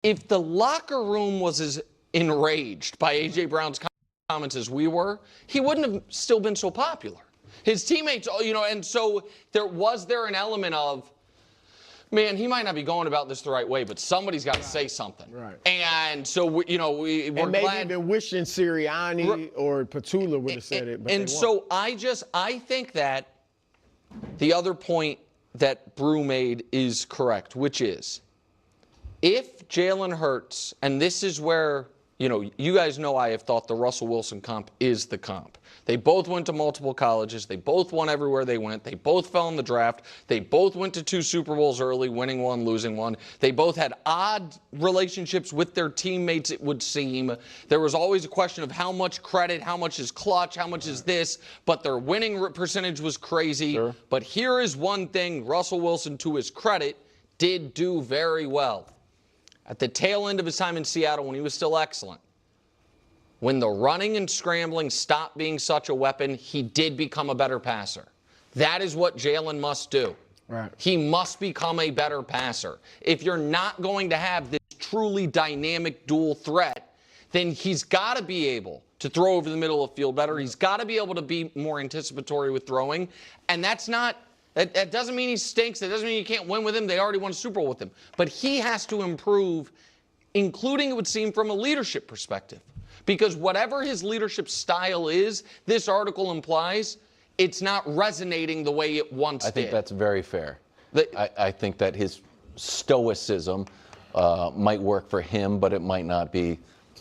if the locker room was as enraged by A.J. Brown's comments as we were, he wouldn't have still been so popular. His teammates, and so there an element of, man, he might not be going about this the right way, but somebody's got to say something. Right. And so, we're maybe glad. Even wishing Sirianni or Petula would have said it. But so I think that the other point that Brew made is correct, which is, if Jalen Hurts, and this is where, you guys know I have thought the Russell Wilson comp is the comp. They both went to multiple colleges. They both won everywhere they went. They both fell in the draft. They both went to 2 Super Bowls early, winning one, losing one. They both had odd relationships with their teammates, it would seem. There was always a question of how much credit, how much is clutch, how much is this, but their winning percentage was crazy. Sure. But here is one thing Russell Wilson, to his credit, did do very well. At the tail end of his time in Seattle, when he was still excellent, when the running and scrambling stopped being such a weapon, he did become a better passer. That is what Jalen must do. Right. He must become a better passer. If you're not going to have this truly dynamic dual threat, then he's got to be able to throw over the middle of the field better. He's got to be able to be more anticipatory with throwing. And that doesn't mean he stinks. That doesn't mean you can't win with him. They already won a Super Bowl with him. But he has to improve, including, it would seem, from a leadership perspective. Because whatever his leadership style is, this article implies it's not resonating the way it once did. I think that's very fair. I think that his stoicism might work for him, but it might not be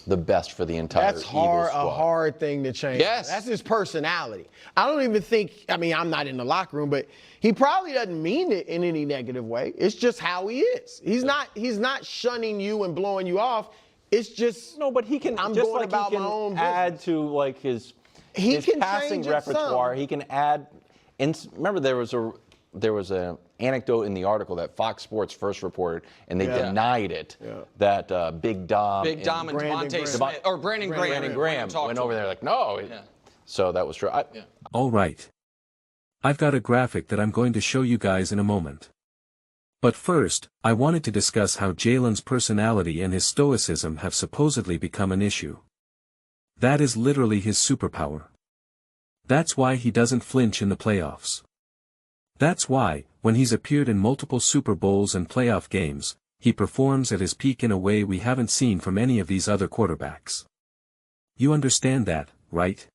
the best for the entire Eagles squad. That's a hard thing to change. Yes. That's his personality. I don't even think, I'm not in the locker room, but he probably doesn't mean it in any negative way. It's just how he is. He's not shunning you and blowing you off. It's just no, but he can. I'm just going like about he can my own add business. to like his can passing change it repertoire. some. He can add. And remember, there was an anecdote in the article that Fox Sports first reported, and they denied it. Yeah. That Big Dom and Devontae Smith or Brandon Graham went over there like, no. Yeah. So that was true. All right. I've got a graphic that I'm going to show you guys in a moment. But first, I wanted to discuss how Jalen's personality and his stoicism have supposedly become an issue. That is literally his superpower. That's why he doesn't flinch in the playoffs. That's why, when he's appeared in multiple Super Bowls and playoff games, he performs at his peak in a way we haven't seen from any of these other quarterbacks. You understand that, right?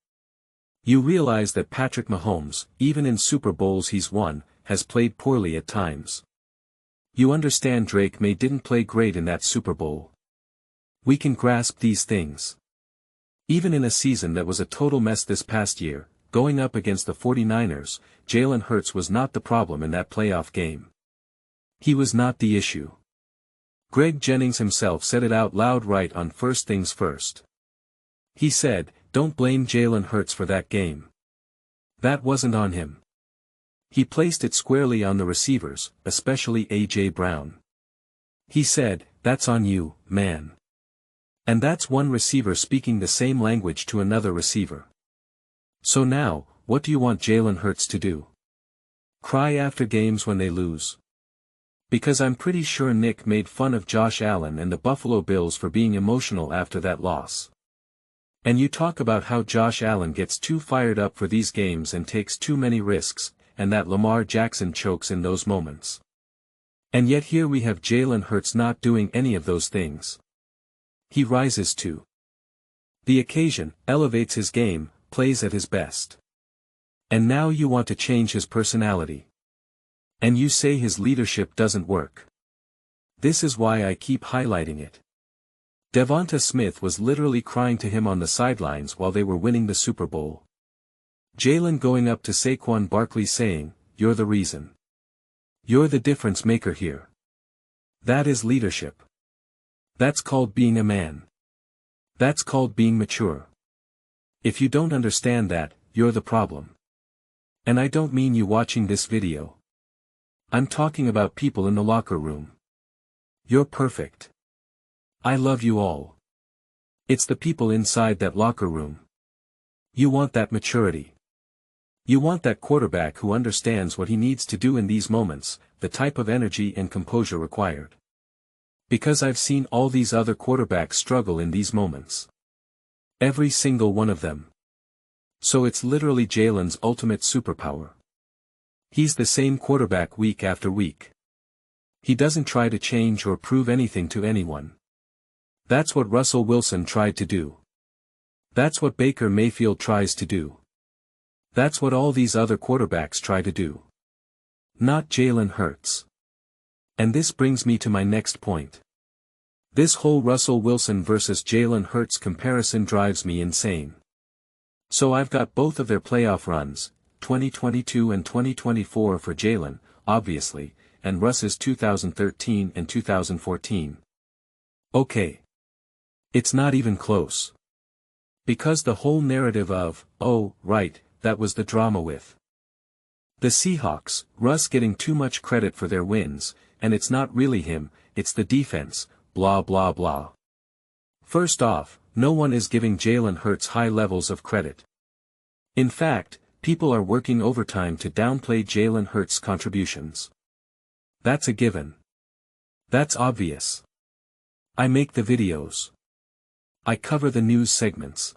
You realize that Patrick Mahomes, even in Super Bowls he's won, has played poorly at times. You understand Drake May didn't play great in that Super Bowl. We can grasp these things. Even in a season that was a total mess this past year, going up against the 49ers, Jalen Hurts was not the problem in that playoff game. He was not the issue. Greg Jennings himself said it out loud right on First Things First. He said, "Don't blame Jalen Hurts for that game. That wasn't on him. He placed it squarely on the receivers, especially A.J. Brown. He said, that's on you, man." And that's one receiver speaking the same language to another receiver. So now, what do you want Jalen Hurts to do? Cry after games when they lose? Because I'm pretty sure Nick made fun of Josh Allen and the Buffalo Bills for being emotional after that loss. And you talk about how Josh Allen gets too fired up for these games and takes too many risks, and that Lamar Jackson chokes in those moments. And yet here we have Jalen Hurts not doing any of those things. He rises to the occasion, elevates his game, plays at his best. And now you want to change his personality. And you say his leadership doesn't work. This is why I keep highlighting it. Devonta Smith was literally crying to him on the sidelines while they were winning the Super Bowl. Jalen going up to Saquon Barkley saying, "You're the reason. You're the difference maker here." That is leadership. That's called being a man. That's called being mature. If you don't understand that, you're the problem. And I don't mean you watching this video. I'm talking about people in the locker room. You're perfect. I love you all. It's the people inside that locker room. You want that maturity. You want that quarterback who understands what he needs to do in these moments, the type of energy and composure required. Because I've seen all these other quarterbacks struggle in these moments. Every single one of them. So it's literally Jalen's ultimate superpower. He's the same quarterback week after week. He doesn't try to change or prove anything to anyone. That's what Russell Wilson tried to do. That's what Baker Mayfield tries to do. That's what all these other quarterbacks try to do. Not Jalen Hurts. And this brings me to my next point. This whole Russell Wilson versus Jalen Hurts comparison drives me insane. So I've got both of their playoff runs, 2022 and 2024 for Jalen, obviously, and Russ's 2013 and 2014. Okay. It's not even close. Because the whole narrative of, oh, right, that was the drama with the Seahawks, Russ getting too much credit for their wins, and it's not really him, it's the defense, blah blah blah. First off, no one is giving Jalen Hurts high levels of credit. In fact, people are working overtime to downplay Jalen Hurts' contributions. That's a given. That's obvious. I make the videos. I cover the news segments.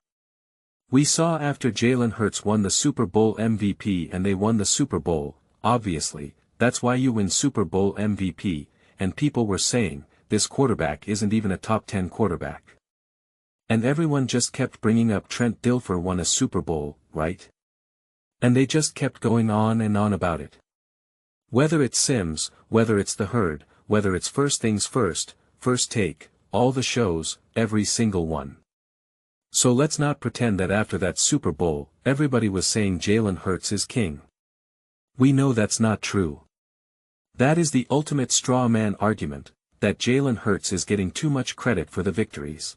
We saw after Jalen Hurts won the Super Bowl MVP and they won the Super Bowl, obviously, that's why you win Super Bowl MVP, and people were saying, this quarterback isn't even a top 10 quarterback. And everyone just kept bringing up Trent Dilfer won a Super Bowl, right? And they just kept going on and on about it. Whether it's Sims, whether it's The Herd, whether it's First Things First, First Take, all the shows, every single one. So let's not pretend that after that Super Bowl, everybody was saying Jalen Hurts is king. We know that's not true. That is the ultimate straw man argument, that Jalen Hurts is getting too much credit for the victories.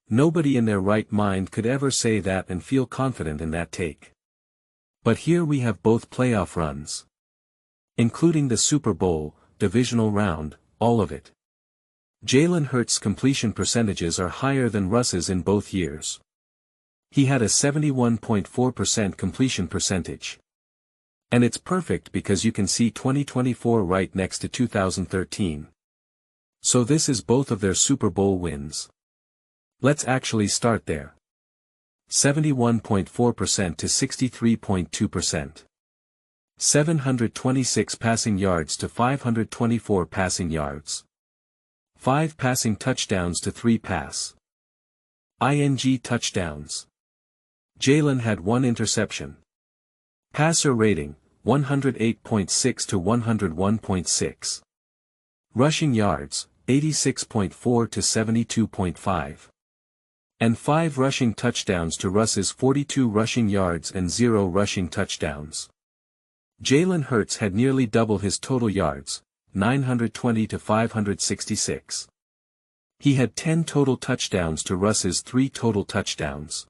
Nobody in their right mind could ever say that and feel confident in that take. But here we have both playoff runs. Including the Super Bowl, divisional round, all of it. Jalen Hurts' completion percentages are higher than Russ's in both years. He had a 71.4% completion percentage. And it's perfect because you can see 2024 right next to 2013. So this is both of their Super Bowl wins. Let's actually start there. 71.4% to 63.2%. 726 passing yards to 524 passing yards. 5 passing touchdowns to 3 pass. ING touchdowns. Jalen had 1 interception. Passer rating, 108.6 to 101.6. Rushing yards, 86.4 to 72.5. And 5 rushing touchdowns to Russ's 42 rushing yards and 0 rushing touchdowns. Jalen Hurts had nearly double his total yards, 920 to 566. He had 10 total touchdowns to Russ's 3 total touchdowns.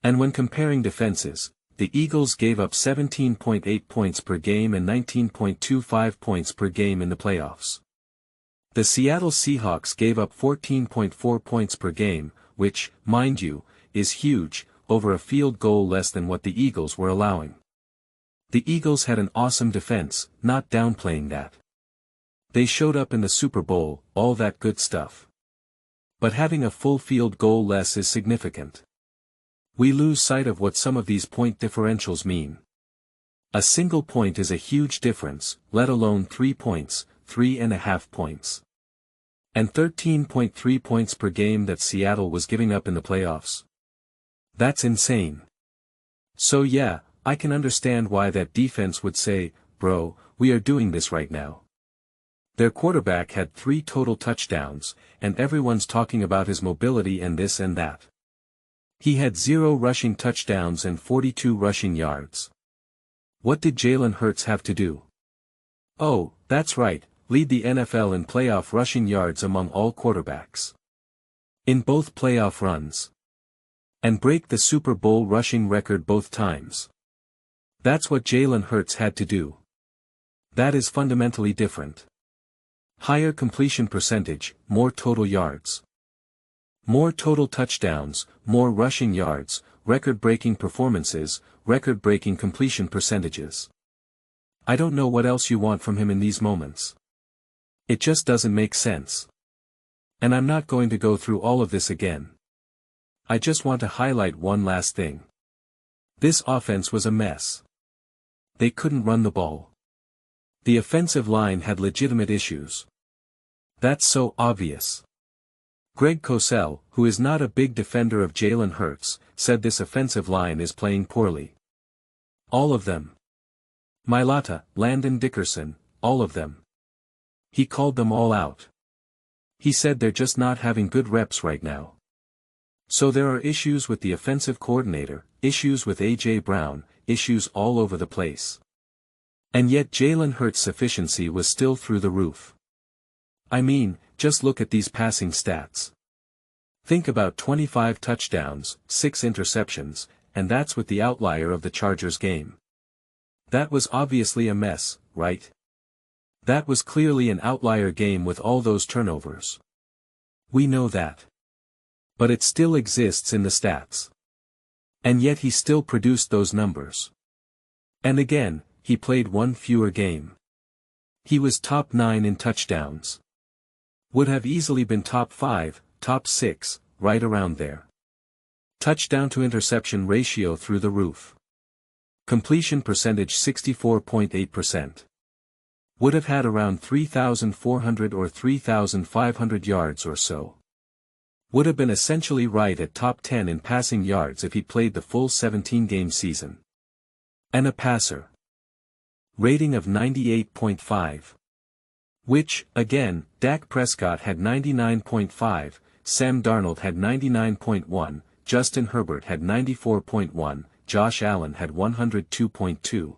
And when comparing defenses, the Eagles gave up 17.8 points per game and 19.25 points per game in the playoffs. The Seattle Seahawks gave up 14.4 points per game, which, mind you, is huge, over a field goal less than what the Eagles were allowing. The Eagles had an awesome defense, not downplaying that. They showed up in the Super Bowl, all that good stuff. But having a full field goal less is significant. We lose sight of what some of these point differentials mean. A single point is a huge difference, let alone 3 points, 3.5 points. And 13.3 points per game that Seattle was giving up in the playoffs. That's insane. So yeah, I can understand why that defense would say, bro, we are doing this right now. Their quarterback had 3 total touchdowns, and everyone's talking about his mobility and this and that. He had 0 rushing touchdowns and 42 rushing yards. What did Jalen Hurts have to do? Oh, that's right, lead the NFL in playoff rushing yards among all quarterbacks. In both playoff runs. And break the Super Bowl rushing record both times. That's what Jalen Hurts had to do. That is fundamentally different. Higher completion percentage, more total yards. More total touchdowns, more rushing yards, record-breaking performances, record-breaking completion percentages. I don't know what else you want from him in these moments. It just doesn't make sense. And I'm not going to go through all of this again. I just want to highlight one last thing. This offense was a mess. They couldn't run the ball. The offensive line had legitimate issues. That's so obvious. Greg Cosell, who is not a big defender of Jalen Hurts, said this offensive line is playing poorly. All of them. Mailata, Landon Dickerson, all of them. He called them all out. He said they're just not having good reps right now. So there are issues with the offensive coordinator, issues with A.J. Brown, issues all over the place. And yet Jalen Hurts' efficiency was still through the roof. I mean, just look at these passing stats. Think about 25 touchdowns, 6 interceptions, and that's with the outlier of the Chargers game. That was obviously a mess, right? That was clearly an outlier game with all those turnovers. We know that. But it still exists in the stats. And yet he still produced those numbers. And again, he played one fewer game. He was top 9 in touchdowns. Would have easily been top 5, top 6, right around there. Touchdown to interception ratio through the roof. Completion percentage 64.8%. Would have had around 3,400 or 3,500 yards or so. Would have been essentially right at top 10 in passing yards if he played the full 17-game season. And a passer rating of 98.5. Which, again, Dak Prescott had 99.5, Sam Darnold had 99.1, Justin Herbert had 94.1, Josh Allen had 102.2.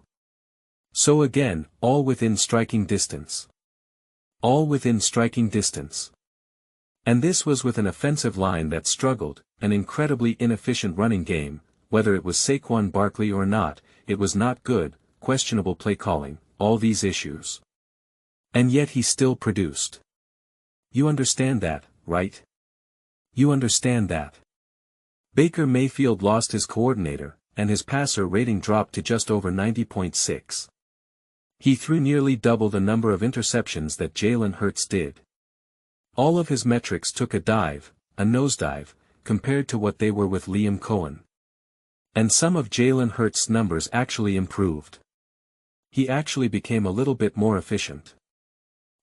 So again, all within striking distance. All within striking distance. And this was with an offensive line that struggled, an incredibly inefficient running game, whether it was Saquon Barkley or not, it was not good, questionable play calling, all these issues. And yet he still produced. You understand that, right? You understand that. Baker Mayfield lost his coordinator, and his passer rating dropped to just over 90.6. He threw nearly double the number of interceptions that Jalen Hurts did. All of his metrics took a nosedive, compared to what they were with Liam Cohen. And some of Jalen Hurts' numbers actually improved. He actually became a little bit more efficient.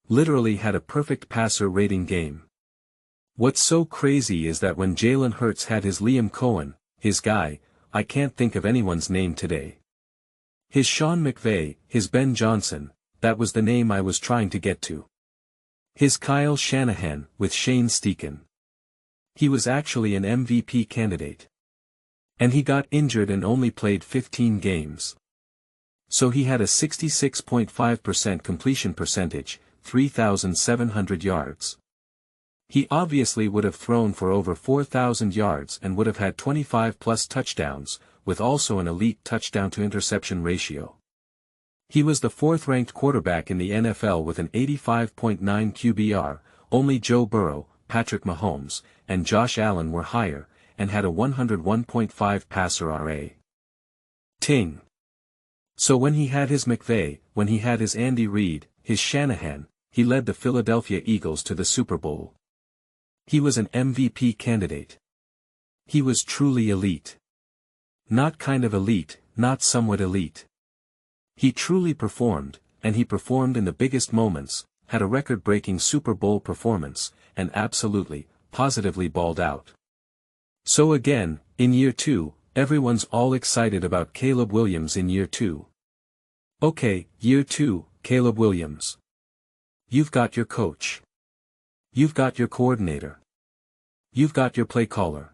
Literally had a perfect passer rating game. What's so crazy is that when Jalen Hurts had his Liam Cohen, his guy, I can't think of anyone's name today. His Sean McVay, his Ben Johnson, that was the name I was trying to get to. His Kyle Shanahan, with Shane Steichen. He was actually an MVP candidate. And he got injured and only played 15 games. So he had a 66.5% completion percentage, 3,700 yards. He obviously would have thrown for over 4,000 yards and would have had 25-plus touchdowns, with also an elite touchdown to interception ratio. He was the 4th-ranked quarterback in the NFL with an 85.9 QBR, only Joe Burrow, Patrick Mahomes, and Josh Allen were higher, and had a 101.5 passer RA. Ting. So when he had his McVay, when he had his Andy Reid, his Shanahan, he led the Philadelphia Eagles to the Super Bowl. He was an MVP candidate. He was truly elite. Not kind of elite, not somewhat elite. He truly performed, and he performed in the biggest moments, had a record-breaking Super Bowl performance, and absolutely, positively balled out. So again, in year 2, everyone's all excited about Caleb Williams in year 2. Okay, year 2, Caleb Williams. You've got your coach. You've got your coordinator. You've got your play caller.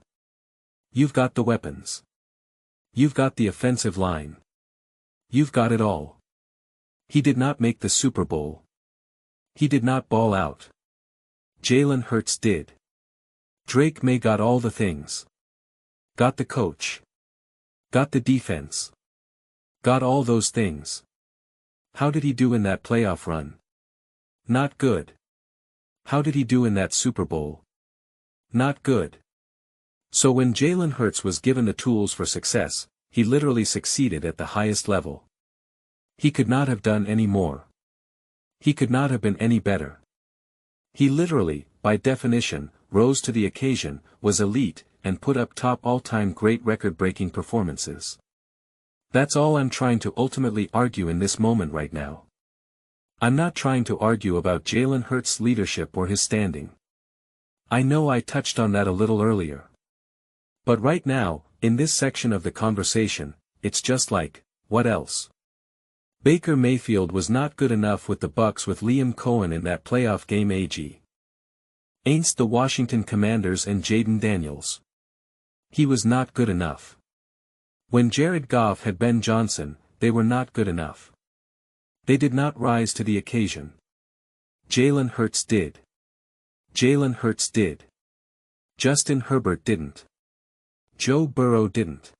You've got the weapons. You've got the offensive line. You've got it all. He did not make the Super Bowl. He did not ball out. Jalen Hurts did. Drake May got all the things. Got the coach. Got the defense. Got all those things. How did he do in that playoff run? Not good. How did he do in that Super Bowl? Not good. So when Jalen Hurts was given the tools for success, he literally succeeded at the highest level. He could not have done any more. He could not have been any better. He literally, by definition, rose to the occasion, was elite, and put up top all-time great record-breaking performances. That's all I'm trying to ultimately argue in this moment right now. I'm not trying to argue about Jalen Hurts' leadership or his standing. I know I touched on that a little earlier. But right now, in this section of the conversation, it's just like, what else? Baker Mayfield was not good enough with the Bucs with Liam Cohen in that playoff game against the Washington Commanders and Jaden Daniels. He was not good enough. When Jared Goff had Ben Johnson, they were not good enough. They did not rise to the occasion. Jalen Hurts did. Jalen Hurts did. Justin Herbert didn't. Joe Burrow didn't.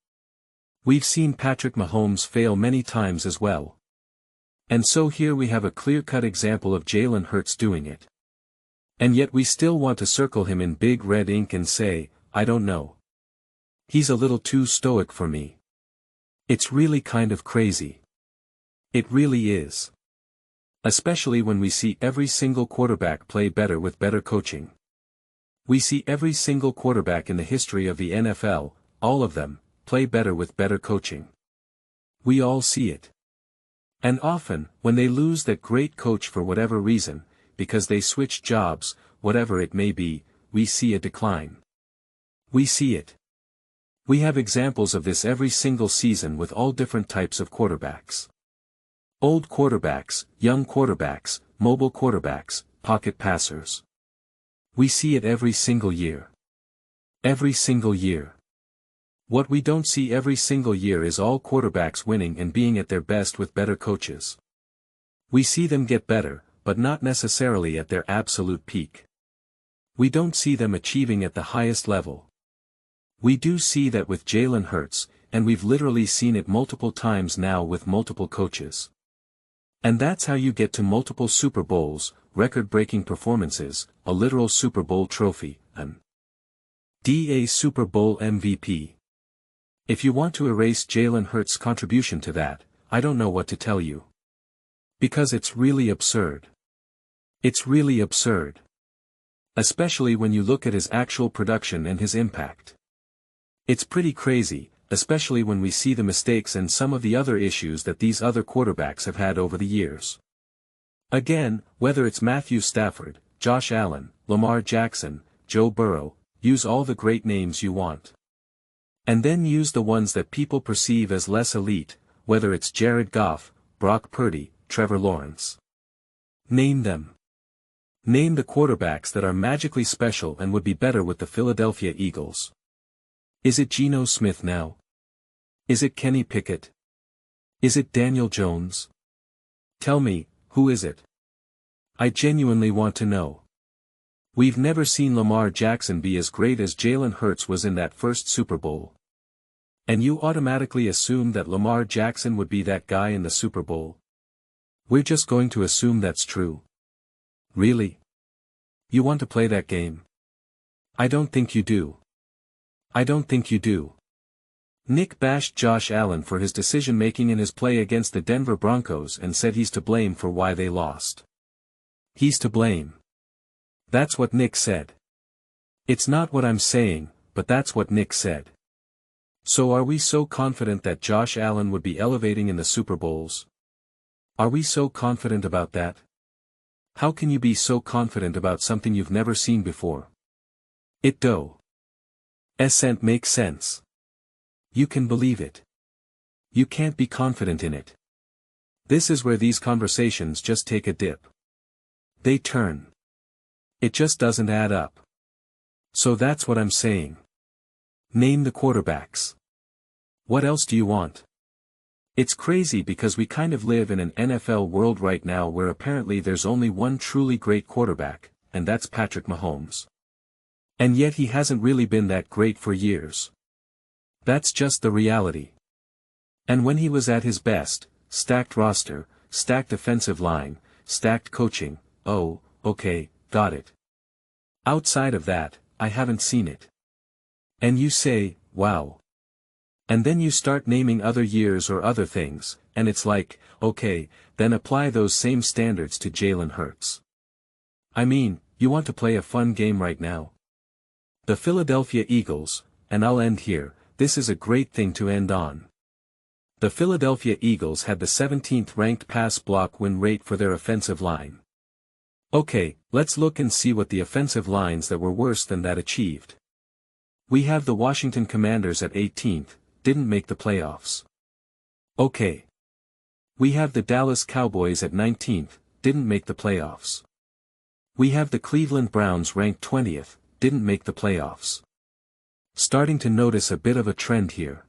We've seen Patrick Mahomes fail many times as well. And so here we have a clear-cut example of Jalen Hurts doing it. And yet we still want to circle him in big red ink and say, I don't know. He's a little too stoic for me. It's really kind of crazy. It really is. Especially when we see every single quarterback play better with better coaching. We see every single quarterback in the history of the NFL, all of them, play better with better coaching. We all see it. And often, when they lose that great coach for whatever reason, because they switch jobs, whatever it may be, we see a decline. We see it. We have examples of this every single season with all different types of quarterbacks. Old quarterbacks, young quarterbacks, mobile quarterbacks, pocket passers. We see it every single year. Every single year. What we don't see every single year is all quarterbacks winning and being at their best with better coaches. We see them get better, but not necessarily at their absolute peak. We don't see them achieving at the highest level. We do see that with Jalen Hurts, and we've literally seen it multiple times now with multiple coaches. And that's how you get to multiple Super Bowls, record-breaking performances, a literal Super Bowl trophy, and a Super Bowl MVP. If you want to erase Jalen Hurts' contribution to that, I don't know what to tell you. Because it's really absurd. It's really absurd. Especially when you look at his actual production and his impact. It's pretty crazy, especially when we see the mistakes and some of the other issues that these other quarterbacks have had over the years. Again, whether it's Matthew Stafford, Josh Allen, Lamar Jackson, Joe Burrow, use all the great names you want. And then use the ones that people perceive as less elite, whether it's Jared Goff, Brock Purdy, Trevor Lawrence. Name them. Name the quarterbacks that are magically special and would be better with the Philadelphia Eagles. Is it Geno Smith now? Is it Kenny Pickett? Is it Daniel Jones? Tell me, who is it? I genuinely want to know. We've never seen Lamar Jackson be as great as Jalen Hurts was in that first Super Bowl. And you automatically assume that Lamar Jackson would be that guy in the Super Bowl? We're just going to assume that's true. Really? You want to play that game? I don't think you do. I don't think you do. Nick bashed Josh Allen for his decision-making in his play against the Denver Broncos and said he's to blame for why they lost. He's to blame. That's what Nick said. It's not what I'm saying, but that's what Nick said. So are we so confident that Josh Allen would be elevating in the Super Bowls? Are we so confident about that? How can you be so confident about something you've never seen before? It doesn't make sense. You can believe it. You can't be confident in it. This is where these conversations just take a dip. They turn. It just doesn't add up. So that's what I'm saying. Name the quarterbacks. What else do you want? It's crazy because we kind of live in an NFL world right now where apparently there's only one truly great quarterback, and that's Patrick Mahomes. And yet he hasn't really been that great for years. That's just the reality. And when he was at his best, stacked roster, stacked offensive line, stacked coaching, oh, okay, got it. Outside of that, I haven't seen it. And you say, wow. And then you start naming other years or other things, and it's like, okay, then apply those same standards to Jalen Hurts. I mean, you want to play a fun game right now? The Philadelphia Eagles, and I'll end here, this is a great thing to end on. The Philadelphia Eagles had the 17th ranked pass block win rate for their offensive line. Okay, let's look and see what the offensive lines that were worse than that achieved. We have the Washington Commanders at 18th, didn't make the playoffs. Okay. We have the Dallas Cowboys at 19th, didn't make the playoffs. We have the Cleveland Browns ranked 20th, didn't make the playoffs. Starting to notice a bit of a trend here.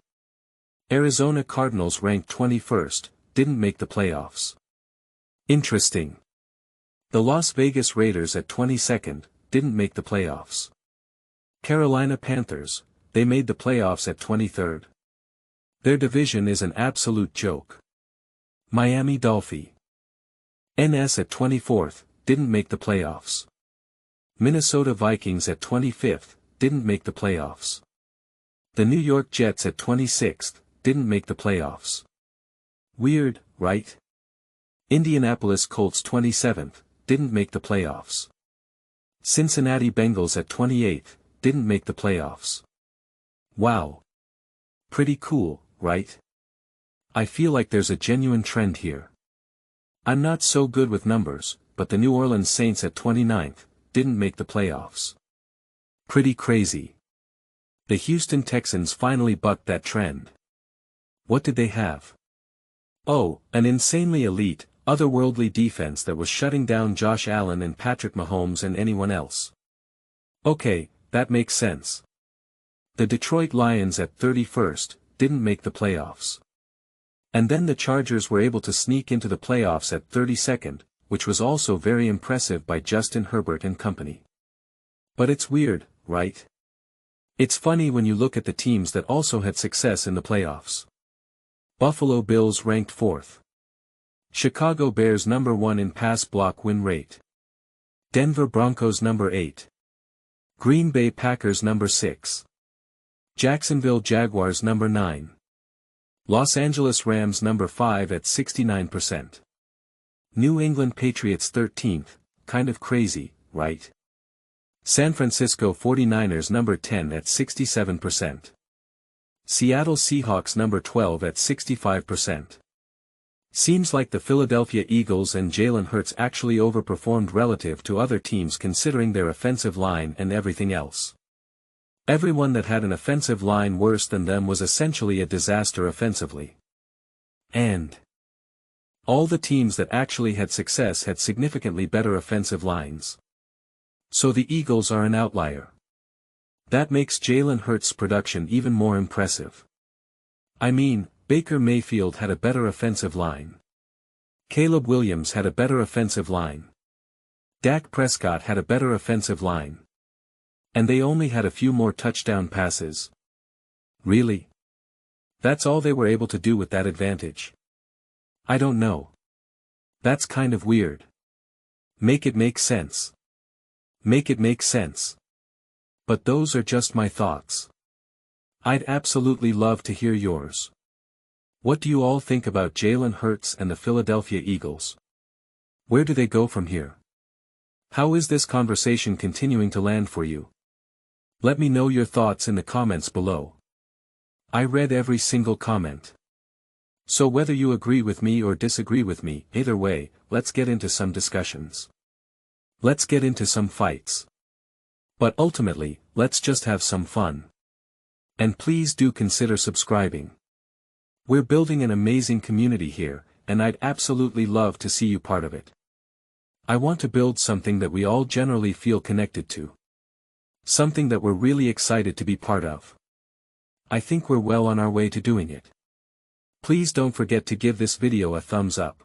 Arizona Cardinals ranked 21st, didn't make the playoffs. Interesting. The Las Vegas Raiders at 22nd, didn't make the playoffs. Carolina Panthers, they made the playoffs at 23rd. Their division is an absolute joke. Miami Dolphins. NS at 24th, didn't make the playoffs. Minnesota Vikings at 25th, didn't make the playoffs. The New York Jets at 26th, didn't make the playoffs. Weird, right? Indianapolis Colts 27th, didn't make the playoffs. Cincinnati Bengals at 28th, didn't make the playoffs. Wow. Pretty cool, right? I feel like there's a genuine trend here. I'm not so good with numbers, but the New Orleans Saints at 29th, didn't make the playoffs. Pretty crazy. The Houston Texans finally bucked that trend. What did they have? Oh, an insanely elite, otherworldly defense that was shutting down Josh Allen and Patrick Mahomes and anyone else. Okay, that makes sense. The Detroit Lions at 31st, didn't make the playoffs. And then the Chargers were able to sneak into the playoffs at 32nd, which was also very impressive by Justin Herbert and company. But it's weird, right? It's funny when you look at the teams that also had success in the playoffs. Buffalo Bills ranked 4th. Chicago Bears number 1 in pass block win rate. Denver Broncos number 8. Green Bay Packers number 6. Jacksonville Jaguars number 9. Los Angeles Rams number 5 at 69%. New England Patriots 13th, kind of crazy, right? San Francisco 49ers number 10 at 67%. Seattle Seahawks number 12 at 65%. Seems like the Philadelphia Eagles and Jalen Hurts actually overperformed relative to other teams considering their offensive line and everything else. Everyone that had an offensive line worse than them was essentially a disaster offensively. And all the teams that actually had success had significantly better offensive lines. So the Eagles are an outlier. That makes Jalen Hurts' production even more impressive. I mean, Baker Mayfield had a better offensive line. Caleb Williams had a better offensive line. Dak Prescott had a better offensive line. And they only had a few more touchdown passes. Really? That's all they were able to do with that advantage? I don't know. That's kind of weird. Make it make sense. Make it make sense. But those are just my thoughts. I'd absolutely love to hear yours. What do you all think about Jalen Hurts and the Philadelphia Eagles? Where do they go from here? How is this conversation continuing to land for you? Let me know your thoughts in the comments below. I read every single comment. So whether you agree with me or disagree with me, either way, let's get into some discussions. Let's get into some fights. But ultimately, let's just have some fun. And please do consider subscribing. We're building an amazing community here, and I'd absolutely love to see you part of it. I want to build something that we all generally feel connected to. Something that we're really excited to be part of. I think we're well on our way to doing it. Please don't forget to give this video a thumbs up.